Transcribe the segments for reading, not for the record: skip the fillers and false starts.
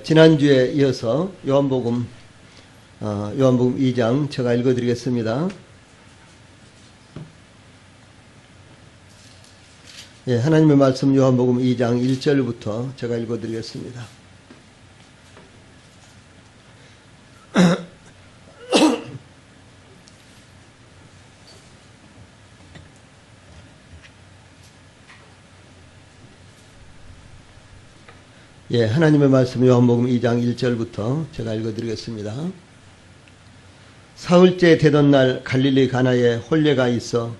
지난주에 이어서 요한복음 2장 제가 읽어드리겠습니다. 예, 하나님의 말씀 요한복음 2장 1절부터 제가 읽어드리겠습니다. 예, 하나님의 말씀 요한복음 2장 1절부터 제가 읽어드리겠습니다. 사흘째 되던 날 갈릴리 가나에 혼례가 있어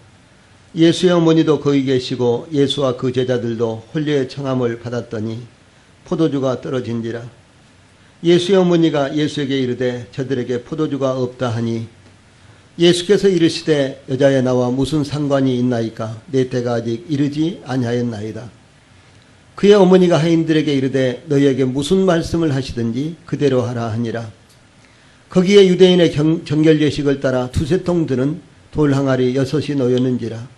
예수의 어머니도 거기 계시고 예수와 그 제자들도 혼례의 청함을 받았더니 포도주가 떨어진지라. 예수의 어머니가 예수에게 이르되 저들에게 포도주가 없다 하니 예수께서 이르시되 여자여 나와 무슨 상관이 있나이까 내 때가 아직 이르지 아니하였나이다. 그의 어머니가 하인들에게 이르되 너희에게 무슨 말씀을 하시든지 그대로 하라 하니라. 거기에 유대인의 정결예식을 따라 두세 통 드는 돌 항아리 6이 놓였는지라.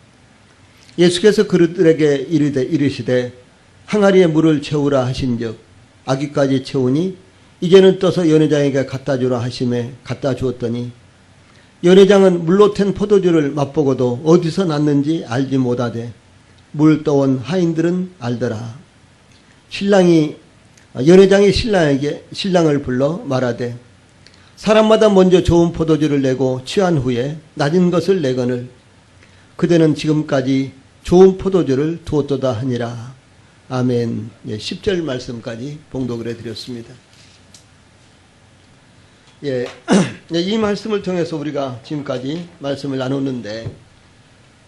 예수께서 그들에게 이르시되 항아리에 물을 채우라 하신즉 아기까지 채우니 이제는 떠서 연회장에게 갖다 주라 하심에 갖다 주었더니 연회장은 물로 튼 포도주를 맛보고도 어디서 났는지 알지 못하되 물 떠온 하인들은 알더라. 연회장이 신랑을 불러 말하되 사람마다 먼저 좋은 포도주를 내고 취한 후에 낮은 것을 내거늘 그대는 지금까지 좋은 포도주를 두었도다 하니라. 아멘. 10절 말씀까지 봉독을 해드렸습니다. 예, 이 말씀을 통해서 우리가 지금까지 말씀을 나눴는데,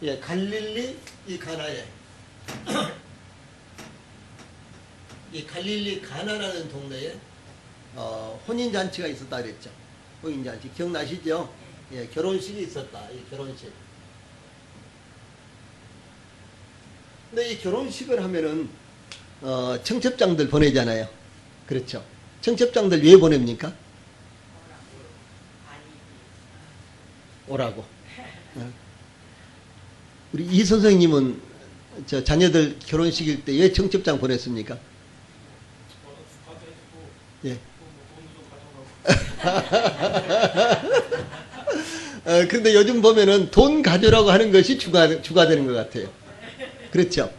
예, 갈릴리 이 가나에 이 갈릴리 가나라는 동네에 혼인잔치가 있었다 그랬죠. 혼인잔치 기억나시죠? 예, 결혼식이 있었다. 이 결혼식. 근데 이 결혼식을 하면은 청첩장들 보내잖아요. 그렇죠? 청첩장들 왜 보냅니까? 오라고. 우리 이 선생님은 저 자녀들 결혼식일 때 왜 청첩장 보냈습니까? 예. 그런데 요즘 보면은 돈 가져오라고 하는 것이 주가 되는 것 같아요. 그렇죠?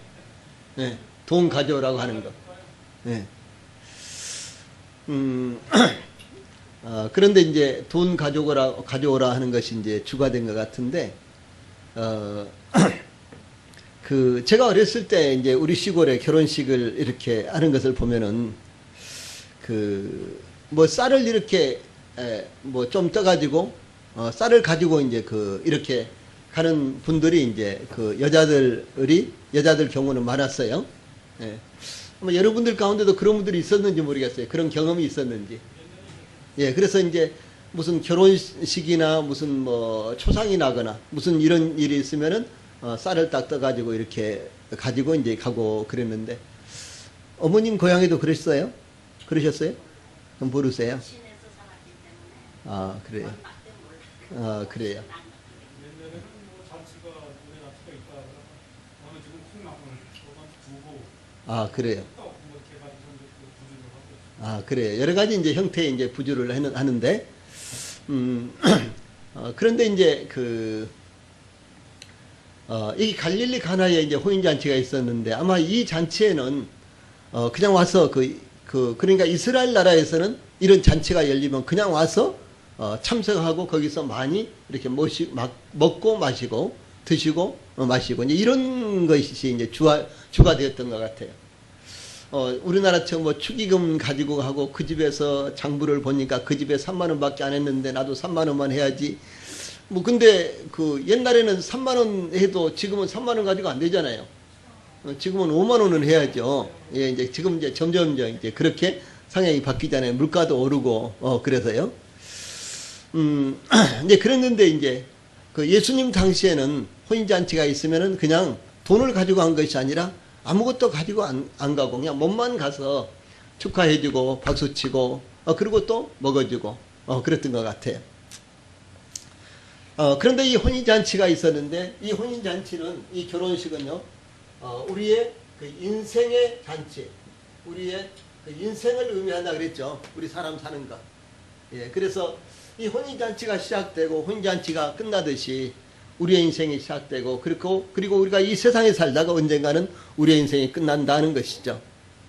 네, 돈 가져오라고 하는 것. 네. 그런데 이제 돈 가져오라 하는 것이 이제 주가 된 것 같은데, 제가 어렸을 때 이제 우리 시골에 결혼식을 이렇게 하는 것을 보면은, 쌀을 이렇게, 좀 떠가지고, 쌀을 가지고 이제 이렇게 가는 분들이 이제 여자들 경우는 많았어요. 예. 아마 여러분들 가운데도 그런 분들이 있었는지 모르겠어요. 그런 경험이 있었는지. 예, 그래서 이제 무슨 결혼식이나 무슨 초상이 나거나 무슨 이런 일이 있으면은, 쌀을 딱 떠가지고 이렇게 가지고 이제 가고 그랬는데, 어머님 고향에도 그러셨어요? 그럼 모르세요? 아, 그래요. 아, 그래요. 아, 그래요. 아, 그래요. 여러 가지 이제 형태의 이제 부주를 하는데, 그런데 이제 이 갈릴리 가나에 이제 호인잔치가 있었는데, 아마 이 잔치에는, 그냥 와서 그러니까 이스라엘 나라에서는 이런 잔치가 열리면 그냥 와서, 참석하고 거기서 많이 이렇게 먹고 마시고, 드시고, 마시고, 이제 이런 것이 이제 주가 되었던 것 같아요. 우리나라처럼 축의금 가지고 하고 그 집에서 장부를 보니까 그 집에 3만 원밖에 안 했는데 나도 3만 원만 해야지. 근데 옛날에는 3만 원 해도 지금은 3만 원 가지고 안 되잖아요. 지금은 5만 원은 해야죠. 예, 이제 지금 이제 점점 이제 그렇게 상황이 바뀌잖아요. 물가도 오르고, 그래서요. 이제 그랬는데 이제 예수님 당시에는 혼인잔치가 있으면은 그냥 돈을 가지고 한 것이 아니라 아무것도 가지고 안 가고 그냥 몸만 가서 축하해주고 박수치고 그리고 또 먹어주고 그랬던 것 같아요. 그런데 이 혼인잔치가 있었는데 이 혼인잔치는 이 결혼식은요 우리의 인생의 잔치, 우리의 인생을 의미한다 그랬죠. 우리 사람 사는 것. 예, 그래서 이 혼인잔치가 시작되고 혼인잔치가 끝나듯이 우리의 인생이 시작되고 그리고 우리가 이 세상에 살다가 언젠가는 우리의 인생이 끝난다는 것이죠.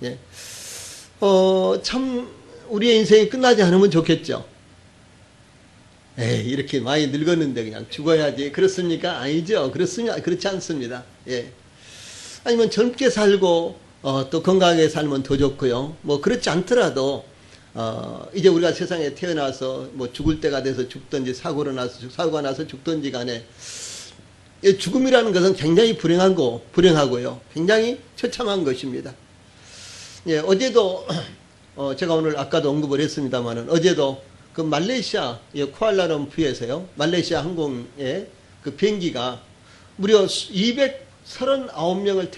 예. 참 우리의 인생이 끝나지 않으면 좋겠죠. 에이, 이렇게 많이 늙었는데 그냥 죽어야지. 그렇습니까? 아니죠. 그렇지 않습니다. 예. 아니면 젊게 살고 또 건강하게 살면 더 좋고요. 뭐 그렇지 않더라도 이제 우리가 세상에 태어나서 뭐 죽을 때가 돼서 죽든지 사고가 나서 죽든지 간에 죽음이라는 것은 굉장히 불행하고요. 굉장히 처참한 것입니다. 예, 어제도 제가 오늘 아까도 언급을 했습니다만은 어제도 그 말레이시아 쿠알라룸푸르에서요. 말레이시아 항공의 그 비행기가 무려 239명을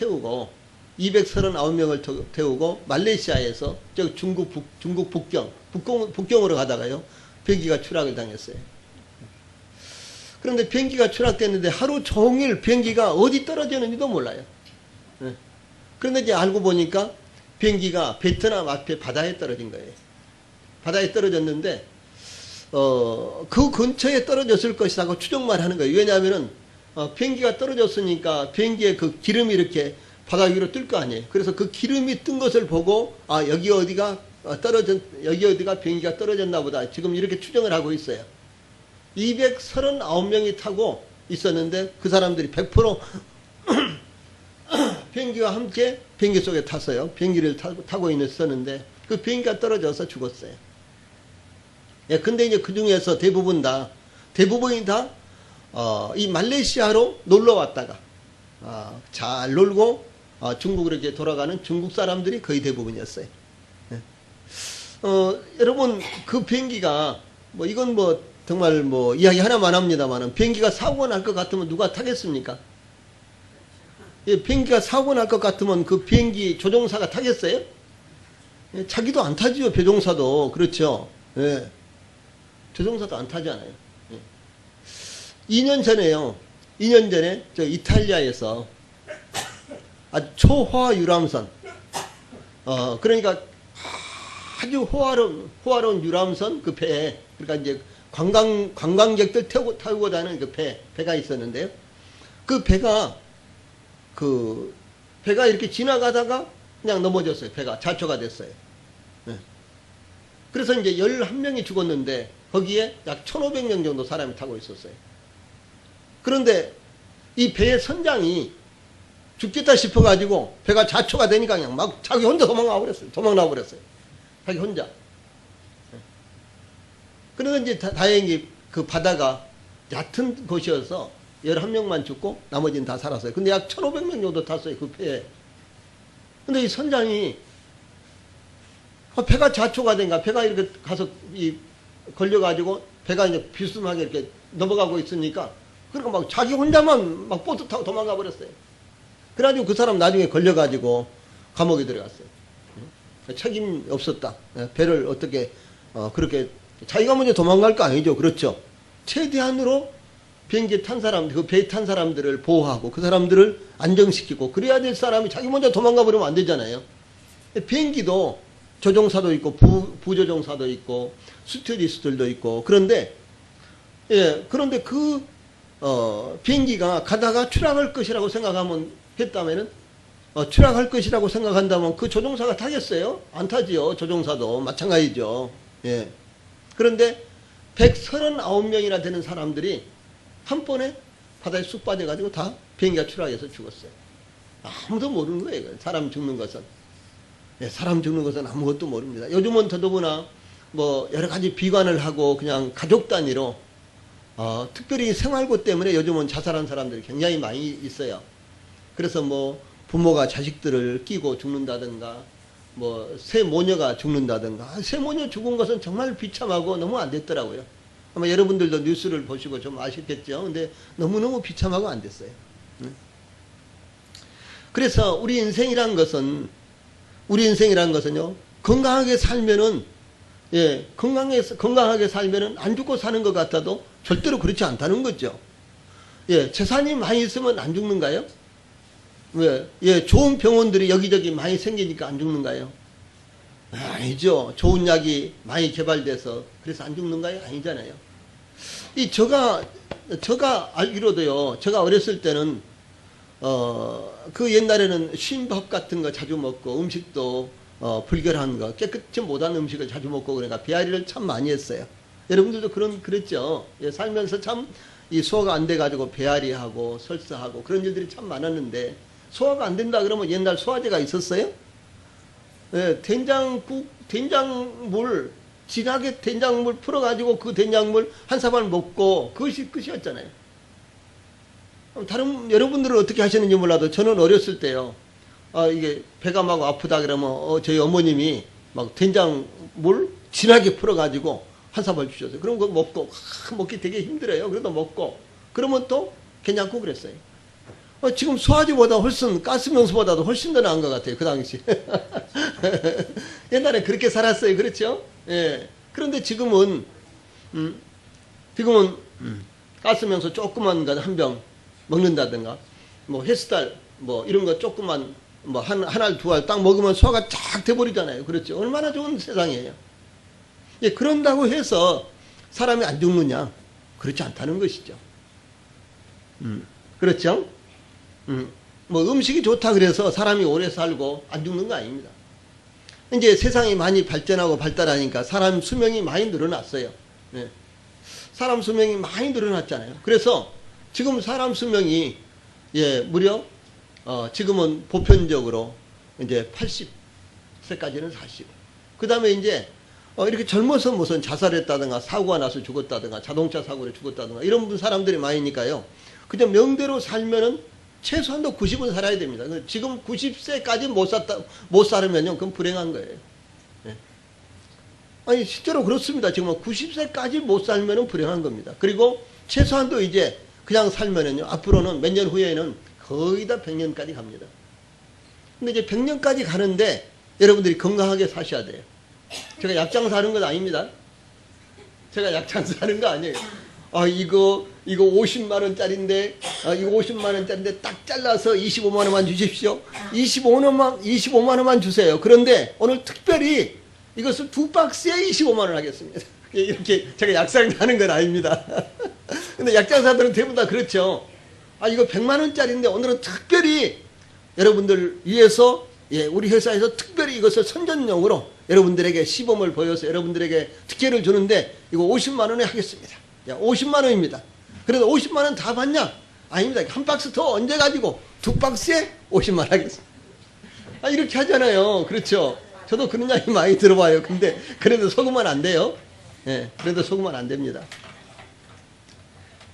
태우고 말레이시아에서 저 중국 북경으로 가다가요. 비행기가 추락을 당했어요. 그런데 비행기가 추락됐는데 하루 종일 비행기가 어디 떨어지는지도 몰라요. 그런데 이제 알고 보니까 비행기가 베트남 앞에 바다에 떨어진 거예요. 바다에 떨어졌는데 그 근처에 떨어졌을 것이라고 추정만 하는 거예요. 왜냐하면은 비행기가 떨어졌으니까 비행기에 그 기름이 이렇게 바다 위로 뜰 거 아니에요. 그래서 그 기름이 뜬 것을 보고 여기 어디가 비행기가 떨어졌나 보다. 지금 이렇게 추정을 하고 있어요. 239명이 타고 있었는데 그 사람들이 100% 비행기와 함께 비행기 속에 탔어요. 비행기를 타고 있었는데 그 비행기가 떨어져서 죽었어요. 예, 근데 이제 그 중에서 대부분이 다 이 말레이시아로 놀러 왔다가 잘 놀고 중국으로 이렇게 돌아가는 중국 사람들이 거의 대부분이었어요. 예. 여러분 그 비행기가 뭐 이건 뭐 정말 뭐 이야기 하나만 합니다만은 비행기가 사고가 날 것 같으면 누가 타겠습니까? 예, 비행기가 사고 날 것 같으면 그 비행기 조종사가 타겠어요? 예, 자기도 안 타지요. 조종사도. 그렇죠. 예. 조종사도 안 타잖아요. 예. 2년 전에 저 이탈리아에서 아주 초호화 유람선 그러니까 아주 호화로운 유람선 그 배에 그러니까 이제 관광객들 타고 다니는 그 배가 있었는데요. 그 배가 이렇게 지나가다가 그냥 넘어졌어요. 배가 자초가 됐어요. 네. 그래서 이제 11명이 죽었는데 거기에 약 1,500명 정도 사람이 타고 있었어요. 그런데 이 배의 선장이 죽겠다 싶어가지고 배가 자초가 되니까 그냥 막 자기 혼자 도망나 버렸어요. 자기 혼자. 그런데 이제 다행히 그 바다가 얕은 곳이어서 11명만 죽고 나머지는 다 살았어요. 근데 약 1,500명 정도 탔어요. 그 배에. 근데 이 선장이 배가 자초가 된가 배가 이렇게 가서 걸려가지고 배가 이제 비스듬하게 이렇게 넘어가고 있으니까 그러니까 막 자기 혼자만 막 보트 타고 도망가 버렸어요. 그래가지고 그 사람 나중에 걸려가지고 감옥에 들어갔어요. 책임 없었다. 배를 어떻게 그렇게 자기가 먼저 도망갈 거 아니죠. 그렇죠. 최대한으로 비행기에 탄 사람들, 그 배에 탄 사람들을 보호하고 그 사람들을 안정시키고 그래야 될 사람이 자기 먼저 도망가 버리면 안 되잖아요. 비행기도 조종사도 있고 부조종사도 있고 스튜어디스들도 있고 그런데 그 비행기가 가다가 추락할 것이라고 추락할 것이라고 생각한다면 그 조종사가 타겠어요? 안 타지요. 조종사도 마찬가지죠. 예. 그런데 139명이나 되는 사람들이 한 번에 바다에 쑥 빠져가지고 다 비행기가 추락해서 죽었어요. 아무도 모르는 거예요. 사람 죽는 것은. 예, 사람 죽는 것은 아무것도 모릅니다. 요즘은 더더구나 뭐 여러 가지 비관을 하고 그냥 가족 단위로 특별히 생활고 때문에 요즘은 자살한 사람들이 굉장히 많이 있어요. 그래서 뭐 부모가 자식들을 끼고 죽는다든가 뭐 새 모녀가 죽는다든가 새 모녀 죽은 것은 정말 비참하고 너무 안 됐더라고요. 아마 여러분들도 뉴스를 보시고 좀 아시겠죠. 근데 너무너무 비참하고 안 됐어요. 그래서 우리 인생이란 것은요 건강하게 살면은 건강하게 살면은 안 죽고 사는 것 같아도 절대로 그렇지 않다는 거죠. 재산이 많이 있으면 안 죽는가요? 왜? 좋은 병원들이 여기저기 많이 생기니까 안 죽는가요? 아니죠. 좋은 약이 많이 개발돼서 그래서 안 죽는가요? 아니잖아요. 제가 알기로도요, 제가 어렸을 때는, 그 옛날에는 쉰밥 같은 거 자주 먹고, 음식도, 불결한 거, 깨끗이 못한 음식을 자주 먹고, 그러니까 배앓이를 참 많이 했어요. 여러분들도 그랬죠. 예, 살면서 참, 이 소화가 안 돼가지고 배앓이하고, 설사하고, 그런 일들이 참 많았는데, 소화가 안 된다 그러면 옛날 소화제가 있었어요? 예, 된장물, 진하게 된장물 풀어가지고 그 된장물 한 사발 먹고 그것이 끝이었잖아요. 다른 여러분들은 어떻게 하시는지 몰라도 저는 어렸을 때요. 이게 배가 막 아프다 그러면 저희 어머님이 막 된장물 진하게 풀어가지고 한 사발 주셨어요. 그럼 그거 먹고 먹기 되게 힘들어요. 그래도 먹고 그러면 또 괜찮고 그랬어요. 지금 소화제보다 훨씬 가스명수보다도 훨씬 더 나은 것 같아요. 그 당시. 옛날에 그렇게 살았어요. 그렇죠? 예. 그런데 지금은 가스명수 조그만 거 한 병 먹는다든가, 뭐 햇살 뭐 이런 거 조그만 뭐 한 알 두 알 딱 먹으면 소화가 쫙 돼버리잖아요. 그렇죠? 얼마나 좋은 세상이에요. 예, 그런다고 해서 사람이 안 죽느냐? 그렇지 않다는 것이죠. 그렇죠? 뭐 음식이 좋다 그래서 사람이 오래 살고 안 죽는 거 아닙니다. 이제 세상이 많이 발전하고 발달하니까 사람 수명이 많이 늘어났어요. 네. 사람 수명이 많이 늘어났잖아요. 그래서 지금 사람 수명이 무려 지금은 보편적으로 이제 80세까지는 사시고, 그 다음에 이제 이렇게 젊어서 무슨 자살했다든가 사고가 나서 죽었다든가 자동차 사고로 죽었다든가 이런 사람들이 많으니까요. 그냥 명대로 살면은 최소한도 90은 살아야 됩니다. 지금 90세까지 못 살으면요, 그건 불행한 거예요. 네. 아니, 실제로 그렇습니다. 지금 90세까지 못 살면은 불행한 겁니다. 그리고 최소한도 이제 그냥 살면은요, 앞으로는 몇 년 후에는 거의 다 100년까지 갑니다. 근데 이제 100년까지 가는데 여러분들이 건강하게 사셔야 돼요. 제가 약장사 하는 건 아닙니다. 제가 약장사 하는 거 아니에요. 이거 50만원짜리인데, 이거 50만원짜리인데 딱 잘라서 25만원만 주십시오. 25만원만 주세요. 그런데 오늘 특별히 이것을 2박스에 25만원 하겠습니다. 이렇게 제가 약상을 하는 건 아닙니다. 근데 약장사들은 대부분 다 그렇죠. 이거 100만원짜리인데 오늘은 특별히 여러분들 위해서, 우리 회사에서 특별히 이것을 선전용으로 여러분들에게 시범을 보여서 여러분들에게 특혜를 주는데 이거 50만원에 하겠습니다. 50만원입니다. 그래도 50만원 다 받냐? 아닙니다. 한 박스 더 얹어 가지고 2박스에 50만원 하겠습니다. 이렇게 하잖아요. 그렇죠? 저도 그런 이야기 많이 들어봐요. 근데 그래도 속으면 안 돼요. 그래도 속으면 안 됩니다.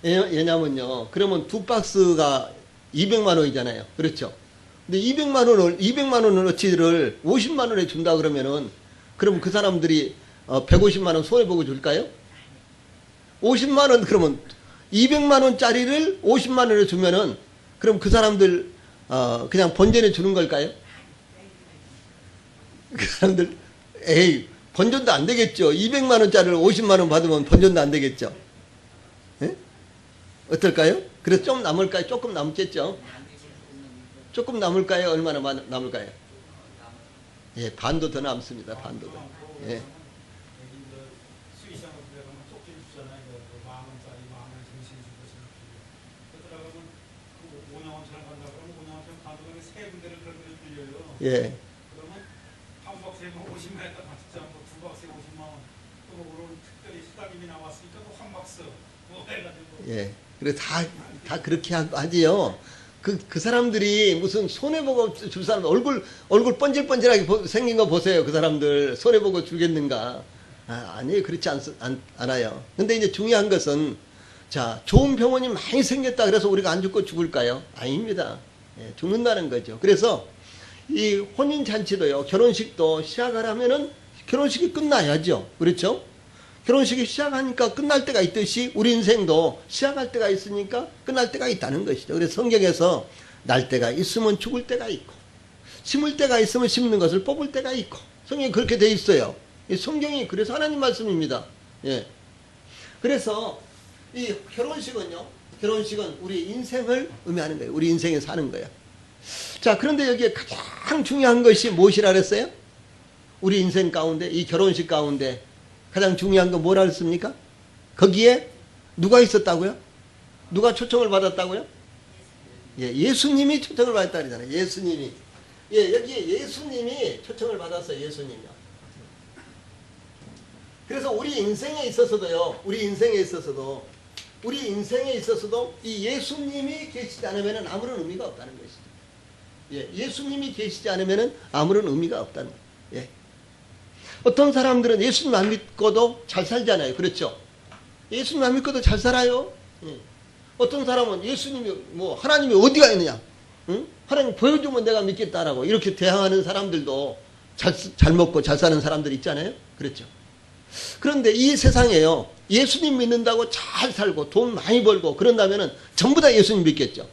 왜냐면요, 그러면 2박스가 200만원이잖아요. 그렇죠? 근데 200만원을 어치를 50만원에 준다 그러면은, 그럼 그 사람들이 150만원 손해보고 줄까요? 50만원, 그러면 200만원짜리를 50만원에 주면은, 그럼 그 사람들, 그냥 본전에 주는 걸까요? 그 사람들, 본전도 안 되겠죠. 200만원짜리를 50만원 받으면 본전도 안 되겠죠. 어떨까요? 그래서 좀 남을까요? 조금 남겠죠? 조금 남을까요? 얼마나 남을까요? 반도 더 남습니다. 반도 더. 그러면 한 박스에 50만 원 맞지 않고 2박스에 50만 원. 또 그런 특별히 수당님이 나왔으니까 한 박스 뭐 해가지고. 그래서 다 그렇게 하지요. 그 사람들이 무슨 손해보고 줄 사람, 얼굴 번질번질하게 생긴 거 보세요. 그 사람들 손해보고 주겠는가? 아니에요. 그렇지 않아요. 근데 이제 중요한 것은, 자, 좋은 병원이 많이 생겼다 그래서 우리가 안 죽고 죽을까요? 아닙니다. 죽는다는 거죠. 그래서 이 혼인잔치도요, 결혼식도 시작하려면은 결혼식이 끝나야죠. 그렇죠? 결혼식이 시작하니까 끝날 때가 있듯이 우리 인생도 시작할 때가 있으니까 끝날 때가 있다는 것이죠. 그래서 성경에서 날 때가 있으면 죽을 때가 있고, 심을 때가 있으면 심는 것을 뽑을 때가 있고, 성경이 그렇게 돼 있어요. 이 성경이 그래서 하나님 말씀입니다. 그래서 이 결혼식은 우리 인생을 의미하는 거예요. 우리 인생에 사는 거예요. 자, 그런데 여기에 가장 중요한 것이 무엇이라 그랬어요? 우리 인생 가운데, 이 결혼식 가운데 가장 중요한 건 뭐라 했습니까? 거기에 누가 있었다고요? 누가 초청을 받았다고요? 예, 예수님이 초청을 받았다 그러잖아요. 예수님이. 예, 여기에 예수님이 초청을 받았어요. 예수님이요. 그래서 우리 인생에 있어서도요. 우리 인생에 있어서도 이 예수님이 계시지 않으면 아무런 의미가 없다는 것이죠. 예, 예수님이 계시지 않으면 아무런 의미가 없다는 거예요. 예. 어떤 사람들은 예수님 안 믿고도 잘 살잖아요. 그렇죠? 예수님 안 믿고도 잘 살아요. 예. 어떤 사람은 예수님이 하나님이 어디가 있느냐? 응? 하나님 보여주면 내가 믿겠다라고 이렇게 대항하는 사람들도 잘 먹고 잘 사는 사람들 있잖아요. 그렇죠? 그런데 이 세상에요. 예수님 믿는다고 잘 살고 돈 많이 벌고 그런다면은 전부 다 예수님 믿겠죠.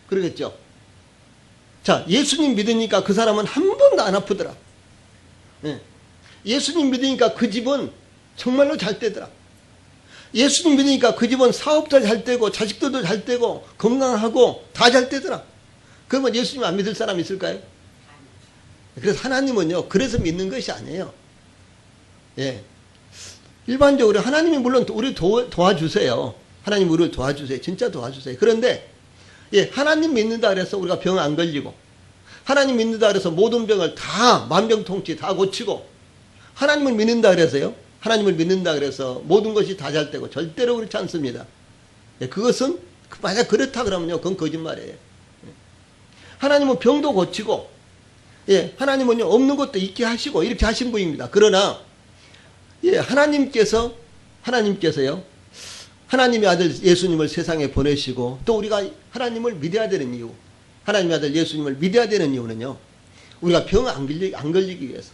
그러겠죠? 자, 예수님 믿으니까 그 사람은 한 번도 안 아프더라. 예. 예수님 믿으니까 그 집은 정말로 잘 되더라. 예수님 믿으니까 그 집은 사업도 잘 되고 자식들도 잘 되고 건강하고 다 잘 되더라. 그러면 예수님 안 믿을 사람 있을까요? 그래서 하나님은요. 그래서 믿는 것이 아니에요. 예. 일반적으로 하나님이 물론 우리 도와주세요. 하나님 우리를 도와주세요. 진짜 도와주세요. 그런데 예, 하나님 믿는다 그래서 우리가 병 안 걸리고 하나님 믿는다 그래서 모든 병을 다 만병통치 다 고치고 하나님을 믿는다 그래서요. 하나님을 믿는다 그래서 모든 것이 다 잘 되고 절대로 그렇지 않습니다. 예, 그것은 만약 그렇다 그러면요. 그건 거짓말이에요. 예. 하나님은 병도 고치고 예, 하나님은요. 없는 것도 있게 하시고 이렇게 하신 분입니다. 그러나 예, 하나님께서요. 하나님의 아들 예수님을 세상에 보내시고 또 우리가 하나님을 믿어야 되는 이유 하나님의 아들 예수님을 믿어야 되는 이유는요. 우리가 병 안 걸리기 위해서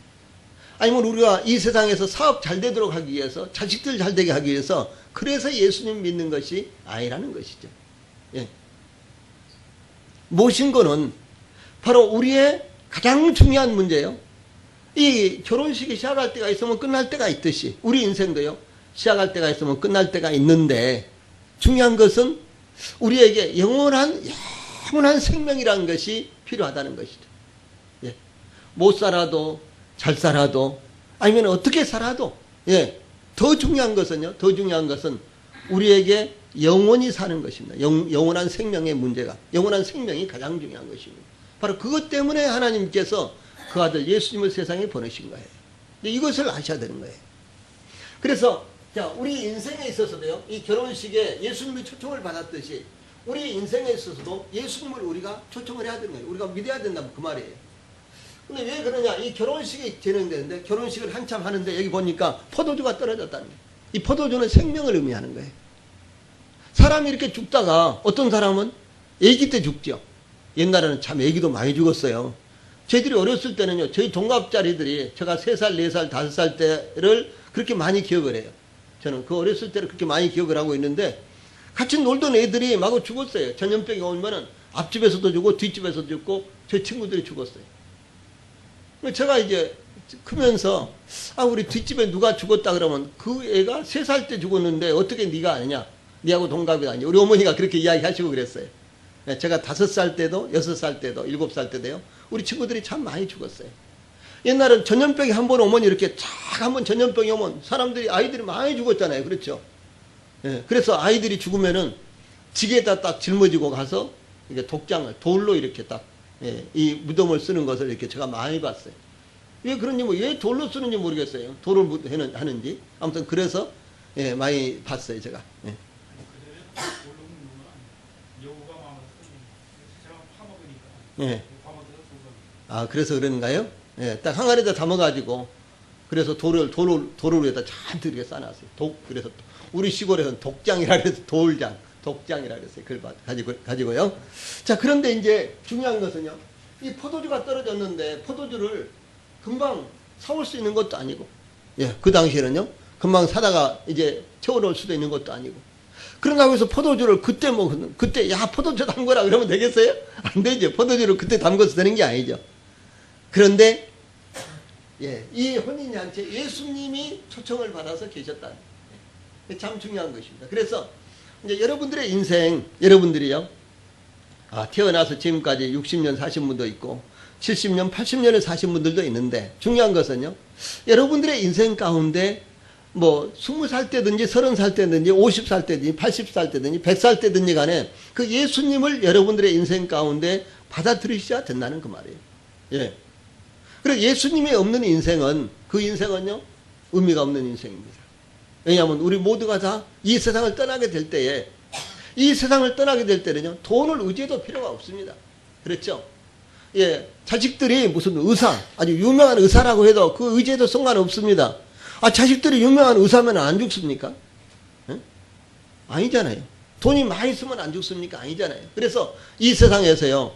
아니면 우리가 이 세상에서 사업 잘 되도록 하기 위해서 자식들 잘 되게 하기 위해서 그래서 예수님 믿는 것이 아니라는 것이죠. 예. 모신 거는 바로 우리의 가장 중요한 문제예요. 이 결혼식이 시작할 때가 있으면 끝날 때가 있듯이 우리 인생도요. 시작할 때가 있으면 끝날 때가 있는데 중요한 것은 우리에게 영원한 생명이라는 것이 필요하다는 것이죠. 예. 못 살아도 잘 살아도 아니면 어떻게 살아도 예. 더 중요한 것은 우리에게 영원히 사는 것입니다. 영원한 생명의 문제가 영원한 생명이 가장 중요한 것입니다. 바로 그것 때문에 하나님께서 그 아들 예수님을 세상에 보내신 거예요. 이것을 아셔야 되는 거예요. 그래서 자, 우리 인생에 있어서도요. 이 결혼식에 예수님이 초청을 받았듯이 우리 인생에 있어서도 예수님을 우리가 초청을 해야 되는 거예요. 우리가 믿어야 된다면 그 말이에요. 근데 왜 그러냐? 이 결혼식이 진행되는데 결혼식을 한참 하는데 여기 보니까 포도주가 떨어졌다는 거예요. 이 포도주는 생명을 의미하는 거예요. 사람이 이렇게 죽다가 어떤 사람은 아기 때 죽죠. 옛날에는 참 아기도 많이 죽었어요. 저희들이 어렸을 때는요. 저희 동갑자리들이 제가 3살, 4살, 5살 때를 그렇게 많이 기억을 해요. 저는 그 어렸을 때를 그렇게 많이 기억을 하고 있는데 같이 놀던 애들이 마구 죽었어요. 전염병이 오면은 앞집에서도 죽고 뒷집에서도 죽고 제 친구들이 죽었어요. 제가 이제 크면서 우리 뒷집에 누가 죽었다 그러면 그 애가 3살 때 죽었는데 어떻게 네가 아느냐. 네하고 동갑이 아니냐. 우리 어머니가 그렇게 이야기하시고 그랬어요. 제가 5살 때도 6살 때도 7살 때도요. 우리 친구들이 참 많이 죽었어요. 옛날엔 전염병이 한 번 오면 이렇게 한번 전염병이 오면 아이들이 많이 죽었잖아요. 그렇죠? 예, 그래서 아이들이 죽으면은 지게에다 딱 짊어지고 가서 이게 돌로 이렇게 딱, 예, 이 무덤을 쓰는 것을 이렇게 제가 많이 봤어요. 왜 그런지 왜 돌로 쓰는지 모르겠어요. 돌을 하는지. 아무튼 그래서, 예, 많이 봤어요, 제가. 예. 예. 그래서 그런가요? 예, 딱 항아리에다 담아가지고, 그래서 돌을 위에다 잔뜩 이렇게 싸놨어요. 그래서 우리 시골에서는 독장이라 그래서 독장이라 그랬어요. 그걸 가지고요. 자, 그런데 이제 중요한 것은요, 이 포도주가 떨어졌는데, 포도주를 금방 사올 수 있는 것도 아니고, 예, 그 당시에는요, 금방 사다가 이제 채워놓을 수도 있는 것도 아니고, 그런다고 해서 포도주를 그때 포도주 담거라 그러면 되겠어요? 안 되죠. 포도주를 그때 담궈서 되는 게 아니죠. 그런데 예, 이 혼인잔치에 예수님이 초청을 받아서 계셨다. 참 중요한 것입니다. 그래서 이제 여러분들의 인생, 여러분들이요, 태어나서 지금까지 60년 사신 분도 있고 70년, 80년을 사신 분들도 있는데 중요한 것은요. 여러분들의 인생 가운데 뭐 20살 때든지 30살 때든지 50살 때든지 80살 때든지 100살 때든지 간에 그 예수님을 여러분들의 인생 가운데 받아들이셔야 된다는 그 말이에요. 예. 그리고 예수님이 없는 인생은 그 인생은요. 의미가 없는 인생입니다. 왜냐하면 우리 모두가 다 이 세상을 떠나게 될 때에 이 세상을 떠나게 될 때는요. 돈을 의지해도 필요가 없습니다. 그렇죠? 예. 자식들이 무슨 의사, 아주 유명한 의사라고 해도 그 의지해도 상관없습니다. 아, 자식들이 유명한 의사면 안 죽습니까? 예? 아니잖아요. 돈이 많이 쓰면 안 죽습니까? 아니잖아요. 그래서 이 세상에서요.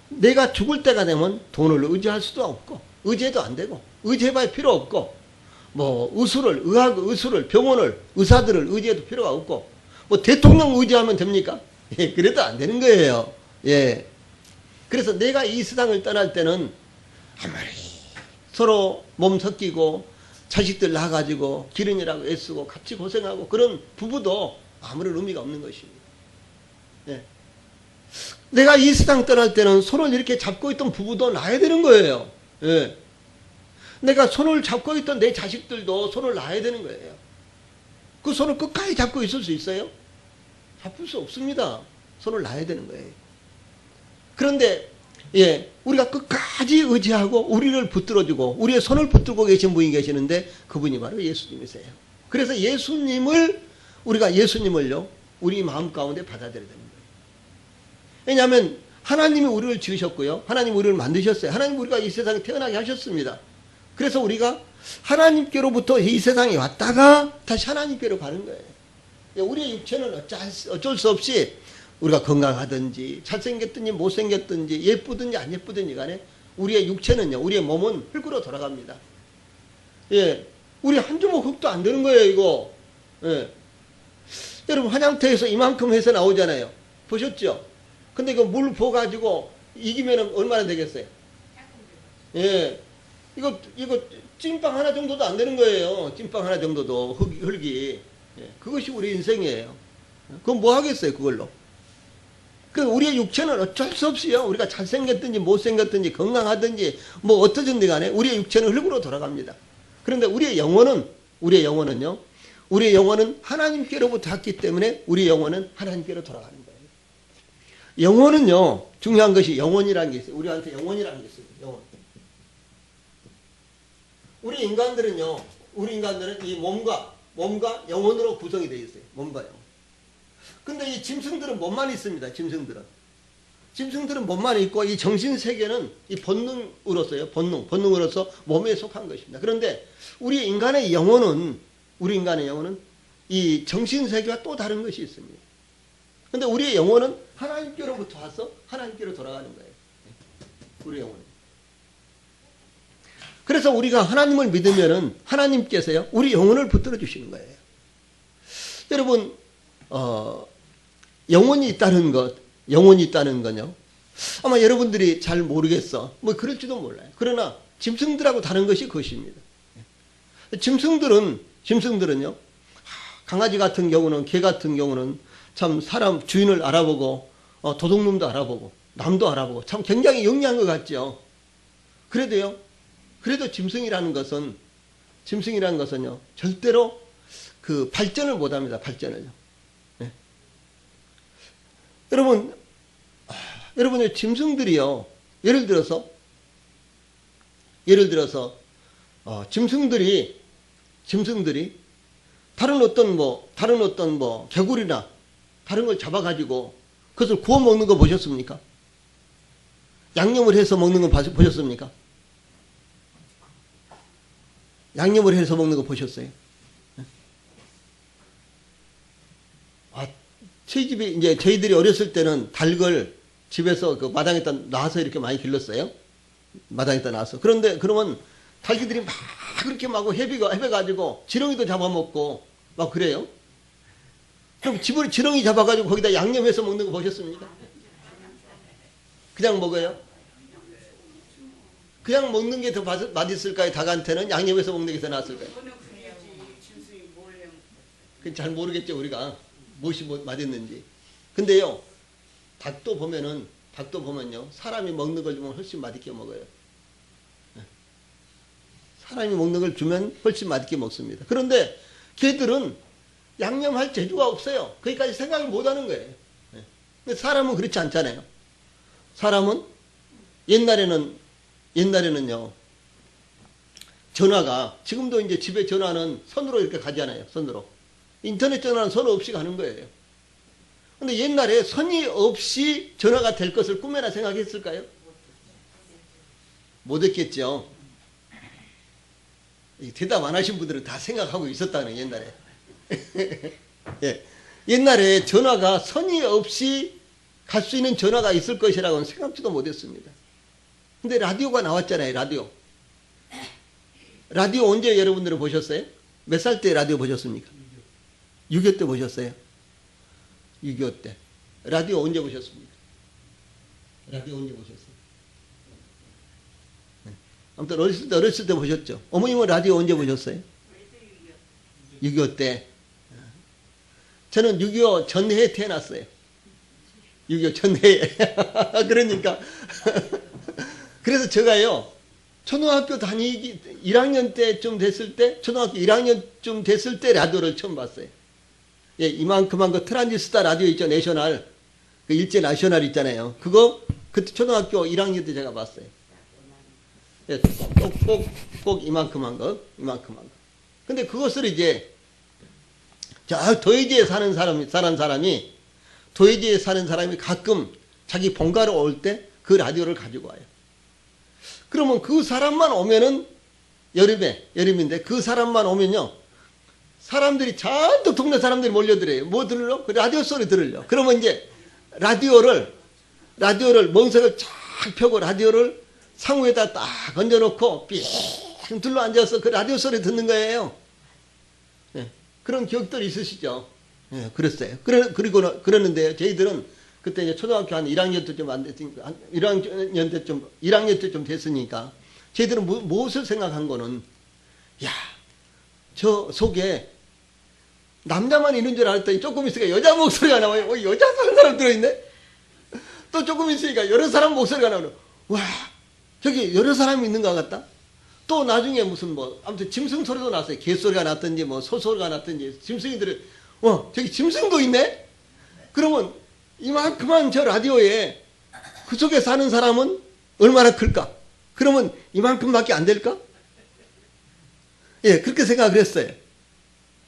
내가 죽을 때가 되면 돈을 의지할 수도 없고 의지해도 안 되고 의지해봐야 필요 없고 뭐 의술을 의학 의술을 병원을 의사들을 의지해도 필요가 없고 뭐 대통령 의지하면 됩니까? 예, 그래도 안 되는 거예요. 예. 그래서 내가 이 세상을 떠날 때는 아무리 서로 몸 섞이고 자식들 낳아가지고 기른이라고 애쓰고 같이 고생하고 그런 부부도 아무런 의미가 없는 것입니다. 예. 내가 이 세상 떠날 때는 손을 이렇게 잡고 있던 부부도 놔야 되는 거예요. 예. 내가 손을 잡고 있던 내 자식들도 손을 놔야 되는 거예요. 그 손을 끝까지 잡고 있을 수 있어요? 잡을 수 없습니다. 손을 놔야 되는 거예요. 그런데 예, 우리가 끝까지 의지하고 우리를 붙들어주고 우리의 손을 붙들고 계신 분이 계시는데 그분이 바로 예수님이세요. 그래서 우리가 예수님을요 우리 마음 가운데 받아들여야 되는 거예요. 왜냐하면 하나님이 우리를 지으셨고요. 하나님이 우리를 만드셨어요. 하나님 우리가 이 세상에 태어나게 하셨습니다. 그래서 우리가 하나님께로부터 이 세상에 왔다가 다시 하나님께로 가는 거예요. 우리의 육체는 어쩔 수 없이 우리가 건강하든지 잘생겼든지 못생겼든지 예쁘든지 안 예쁘든지 간에 우리의 육체는요. 우리의 몸은 흙으로 돌아갑니다. 예, 우리 한 주먹 흙도 안 되는 거예요. 이거. 예. 여러분 한양태에서 이만큼 해서 나오잖아요. 보셨죠? 근데 이거 물 부어가지고 이기면 얼마나 되겠어요? 예. 이거 찐빵 하나 정도도 안 되는 거예요. 찐빵 하나 정도도 흙이. 예. 그것이 우리 인생이에요. 그럼 뭐 하겠어요, 그걸로? 그 우리의 육체는 어쩔 수 없이요. 우리가 잘생겼든지 못생겼든지 건강하든지 뭐 어떠든지 간에 우리의 육체는 흙으로 돌아갑니다. 그런데 우리의 영혼은요. 우리의 영혼은 하나님께로부터 왔기 때문에 우리의 영혼은 하나님께로 돌아가는 거예요. 영혼은요. 중요한 것이 영혼이라는 게 있어요. 우리한테 영혼이라는 게 있어요. 영혼. 우리 인간들은 이 몸과 영혼으로 구성이 되어 있어요. 몸과 영혼. 근데 이 짐승들은 몸만 있습니다. 짐승들은 몸만 있고 이 정신세계는 이 본능으로서요. 본능으로서 몸에 속한 것입니다. 그런데 우리 인간의 영혼은 이 정신세계와 또 다른 것이 있습니다. 근데 우리의 영혼은 하나님께로부터 와서 하나님께로 돌아가는 거예요. 우리 영혼은. 그래서 우리가 하나님을 믿으면은 하나님께서요. 우리 영혼을 붙들어 주시는 거예요. 여러분 영혼이 있다는 건요. 아마 여러분들이 잘 모르겠어. 뭐 그럴지도 몰라요. 그러나 짐승들하고 다른 것이 그것입니다. 짐승들은요. 강아지 같은 경우는 개 같은 경우는 참 사람 주인을 알아보고 도둑놈도 알아보고 남도 알아보고 참 굉장히 영리한 것 같죠. 그래도 짐승이라는 것은요. 절대로 그 발전을 못합니다. 발전을요. 네. 여러분의 짐승들이요. 예를 들어서 짐승들이 다른 어떤 개구리나 다른 걸 잡아가지고 그것을 구워 먹는 거 보셨습니까? 양념을 해서 먹는 거 보셨습니까? 양념을 해서 먹는 거 보셨어요? 저희들이 어렸을 때는 닭을 집에서 그 마당에다 놔서 이렇게 많이 길렀어요. 마당에다 놔서. 그러면 닭이들이 막 그렇게 막 해가지고 지렁이도 잡아먹고 막 그래요. 그럼 지렁이 잡아가지고 거기다 양념해서 먹는 거 보셨습니까? 그냥 먹어요? 그냥 먹는 게 더 맛있을까요? 닭한테는 양념해서 먹는 게 더 낫을까요? 그건 잘 모르겠죠, 우리가. 무엇이 맛있는지. 근데요, 닭도 닭도 보면요, 사람이 먹는 걸 주면 훨씬 맛있게 먹어요. 사람이 먹는 걸 주면 훨씬 맛있게 먹습니다. 그런데 걔들은 양념할 재주가 없어요. 거기까지 생각을 못 하는 거예요. 근데 사람은 그렇지 않잖아요. 사람은 옛날에는요, 전화가, 지금도 이제 집에 전화는 선으로 이렇게 가잖아요. 선으로. 인터넷 전화는 선 없이 가는 거예요. 근데 옛날에 선이 없이 전화가 될 것을 꿈에나 생각했을까요? 못했겠죠. 대답 안 하신 분들은 다 생각하고 있었다는, 옛날에. 예. 옛날에 전화가 선이 없이 갈 수 있는 전화가 있을 것이라고는 생각지도 못했습니다. 근데 라디오가 나왔잖아요, 라디오. 라디오 언제 여러분들은 보셨어요? 몇 살 때 라디오 보셨습니까? 6.25 때 보셨어요? 6.25 때. 라디오 언제 보셨습니까? 라디오 언제 보셨어요? 네. 아무튼 어렸을 때 보셨죠? 어머님은 라디오 언제 보셨어요? 6.25 때. 저는 6.25 전해에 태어났어요. 6.25 전해에. 그러니까. 그래서 제가요, 초등학교 다니기 1학년 때쯤 됐을 때, 초등학교 1학년쯤 됐을 때 라디오를 처음 봤어요. 예, 이만큼한 그 트란지스타 라디오 있죠, 내셔널. 그 일제 나셔널 있잖아요. 그거, 그때 초등학교 1학년 때 제가 봤어요. 예, 꼭 이만큼한 거. 근데 그것을 이제, 도예지에 사는 사람이 가끔 자기 본가로 올 때 그 라디오를 가지고 와요. 그러면 그 사람만 오면은, 여름인데 그 사람만 오면요, 사람들이 잔뜩 동네 사람들이 몰려들어요. 뭐 들으러? 그 라디오 소리 들으려. 그러면 이제 라디오를 멍석을 쫙 펴고 라디오를 상우에다 딱 얹어놓고 삥 둘러 앉아서 그 라디오 소리 듣는 거예요. 예, 그런 기억들 있으시죠? 예, 그랬어요. 그러는데요, 저희들은 그때 이제 초등학교 한 1학년 때쯤 안 됐으니까, 1학년 때쯤 됐으니까, 저희들은 무엇을 생각한 거는, 야, 저 속에 남자만 있는 줄 알았더니 조금 있으니까 여자 목소리가 나와요. 여자 한 사람 들어있네? 또 조금 있으니까 여러 사람 목소리가 나오네. 와, 저기 여러 사람이 있는 것 같다? 또 나중에 무슨 아무튼 짐승 소리도 났어요. 개소리가 났든지 소소리가 났든지, 짐승이들이, 저기 짐승도 있네? 그러면 이만큼한 저 라디오에 그 속에 사는 사람은 얼마나 클까? 그러면 이만큼밖에 안 될까? 예, 그렇게 생각을 했어요.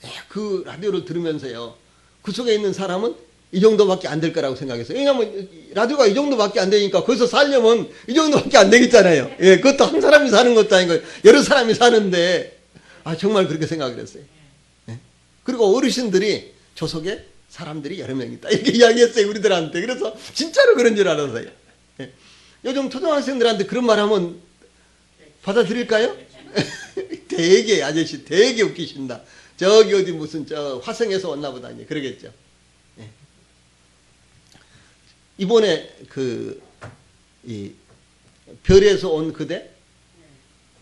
예, 그 라디오를 들으면서요, 그 속에 있는 사람은 이 정도밖에 안 될 거라고 생각했어요. 왜냐하면 라디오가 이 정도밖에 안 되니까 거기서 살려면 이 정도밖에 안 되겠잖아요. 예, 그것도 한 사람이 사는 것도 아니고 여러 사람이 사는데, 정말 그렇게 생각을 했어요. 예. 그리고 어르신들이 저 속에 사람들이 여러 명 있다, 이렇게 이야기했어요, 우리들한테. 그래서 진짜로 그런 줄 알았어요. 예. 요즘 초등학생들한테 그런 말 하면 받아들일까요? 되게, 아저씨 되게 웃기신다. 저기 어디 무슨 화성에서 왔나 보다, 이제 그러겠죠. 예. 이번에 이 별에서 온 그대?